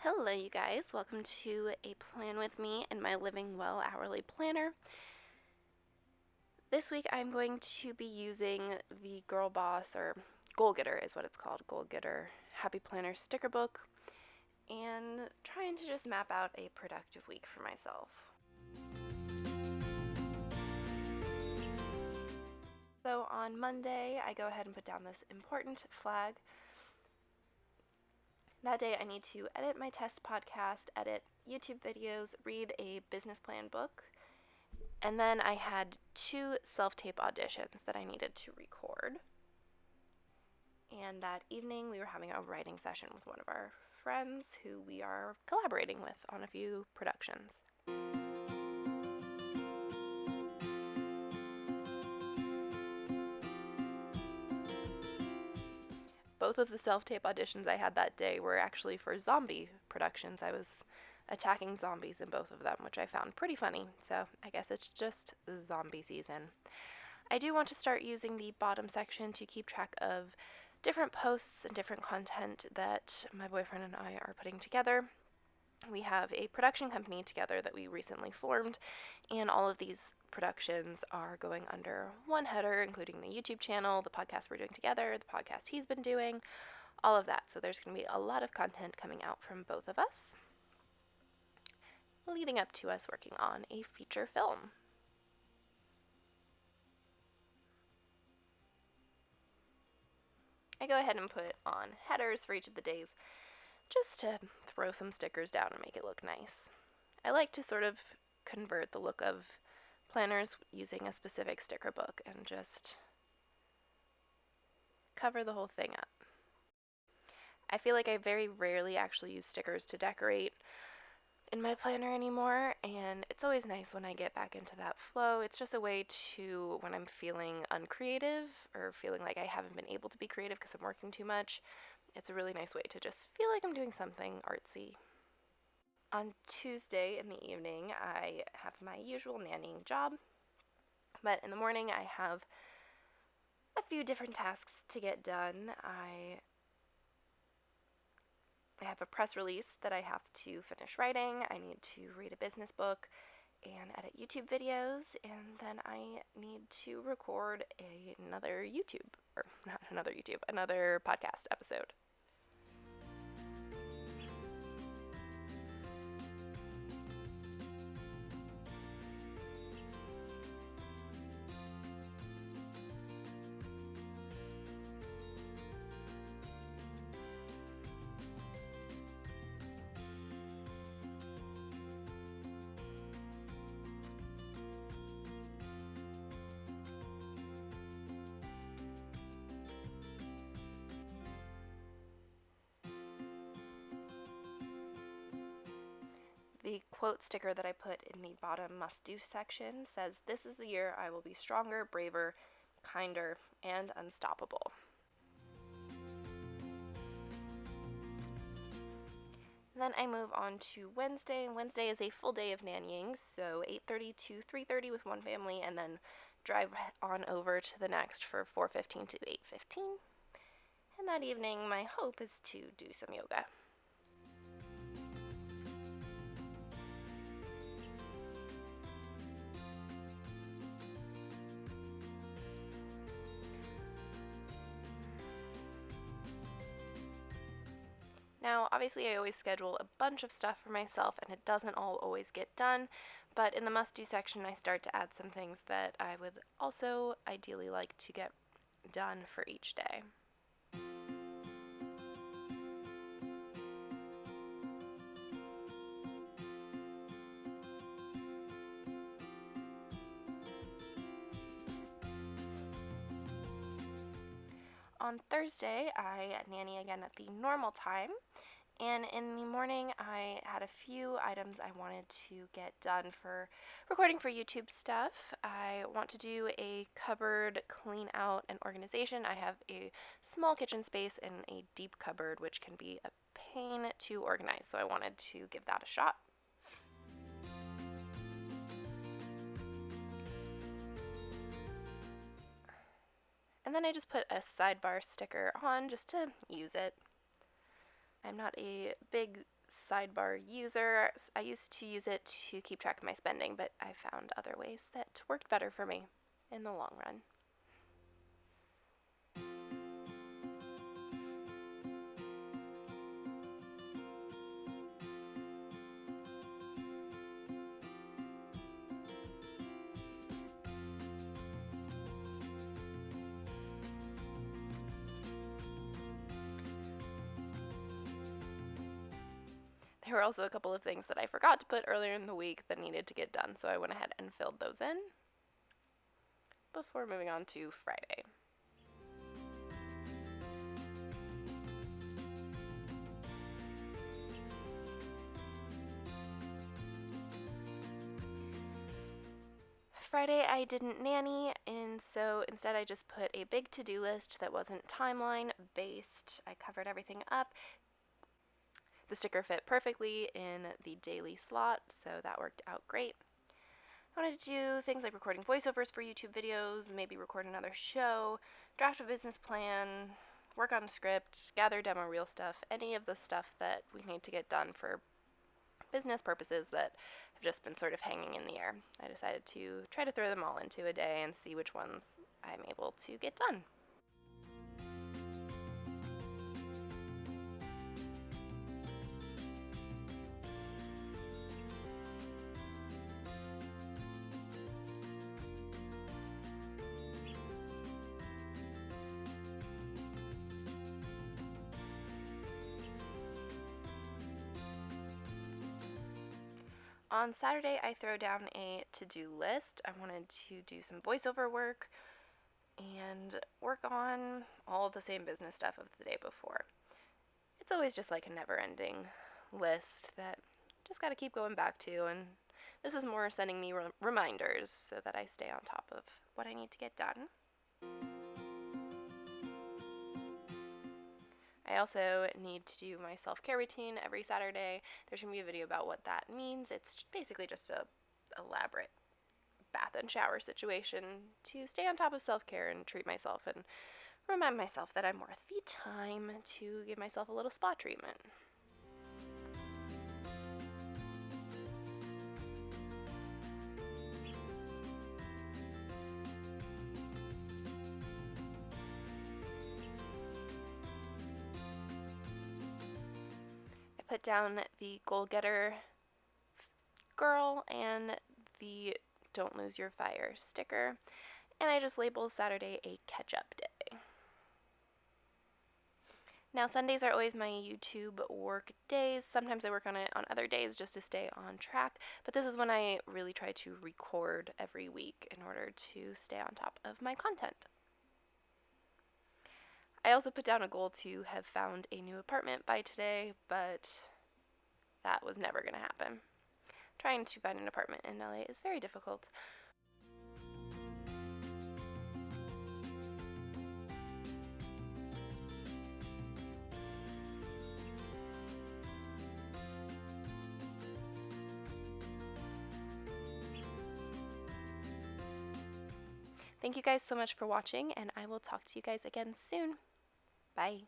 Hello, you guys. Welcome to A Plan With Me and my Living Well Hourly Planner. This week I'm going to be using the Girl Boss, or Goal Getter is what it's called, Goal Getter Happy Planner sticker book, and trying to just map out a productive week for myself. So on Monday, I go ahead and put down this important flag. That day I need to edit my test podcast, edit YouTube videos, read a business plan book, and then I had 2 self-tape auditions that I needed to record. And that evening we were having a writing session with one of our friends who we are collaborating with on a few productions. Both of the self-tape auditions I had that day were actually for zombie productions. I was attacking zombies in both of them, which I found pretty funny, so I guess it's just zombie season. I do want to start using the bottom section to keep track of different posts and different content that my boyfriend and I are putting together. We have a production company together that we recently formed, and all of these productions are going under one header, including the YouTube channel, the podcast we're doing together, the podcast he's been doing, all of that. So there's going to be a lot of content coming out from both of us, leading up to us working on a feature film. I go ahead and put on headers for each of the days just to throw some stickers down and make it look nice. I like to sort of convert the look of planners using a specific sticker book and just cover the whole thing up. I feel like I very rarely actually use stickers to decorate in my planner anymore, and it's always nice when I get back into that flow. It's just a way to, when I'm feeling uncreative or feeling like I haven't been able to be creative because I'm working too much, it's a really nice way to just feel like I'm doing something artsy. On Tuesday in the evening, I have my usual nannying job, but in the morning I have a few different tasks to get done. I have a press release that I have to finish writing. I need to read a business book and edit YouTube videos, and then I need to record another podcast episode. The quote sticker that I put in the bottom must-do section says, "This is the year I will be stronger, braver, kinder, and unstoppable." Then I move on to Wednesday. Wednesday is a full day of nannying, so 8:30 to 3:30 with one family, and then drive on over to the next for 4:15 to 8:15. And that evening, my hope is to do some yoga. Now, obviously I always schedule a bunch of stuff for myself and it doesn't all always get done, but in the must-do section I start to add some things that I would also ideally like to get done for each day. On Thursday, I nanny again at the normal time, and in the morning I had a few items I wanted to get done for recording for YouTube stuff. I want to do a cupboard clean out and organization. I have a small kitchen space and a deep cupboard, which can be a pain to organize, so I wanted to give that a shot. And then I just put a sidebar sticker on just to use it. I'm not a big sidebar user. I used to use it to keep track of my spending, but I found other ways that worked better for me in the long run. There were also a couple of things that I forgot to put earlier in the week that needed to get done, so I went ahead and filled those in before moving on to Friday. Friday I didn't nanny, and so instead I just put a big to-do list that wasn't timeline based. I covered everything up. The sticker fit perfectly in the daily slot, so that worked out great. I wanted to do things like recording voiceovers for YouTube videos, maybe record another show, draft a business plan, work on a script, gather demo reel stuff, any of the stuff that we need to get done for business purposes that have just been sort of hanging in the air. I decided to try to throw them all into a day and see which ones I'm able to get done. On Saturday, I throw down a to-do list. I wanted to do some voiceover work and work on all the same business stuff of the day before. It's always just like a never-ending list that just got to keep going back to, and this is more sending me reminders so that I stay on top of what I need to get done. I also need to do my self-care routine every Saturday. There's going to be a video about what that means. It's basically just a elaborate bath and shower situation to stay on top of self-care and treat myself and remind myself that I'm worth the time to give myself a little spa treatment. Put down the goal getter girl and the don't lose your fire sticker, and I just label Saturday a catch-up day. Now Sundays are always my YouTube work days. Sometimes I work on it on other days just to stay on track, but this is when I really try to record every week in order to stay on top of my content. I also put down a goal to have found a new apartment by today, but that was never going to happen. Trying to find an apartment in LA is very difficult. Thank you guys so much for watching, and I will talk to you guys again soon. Bye.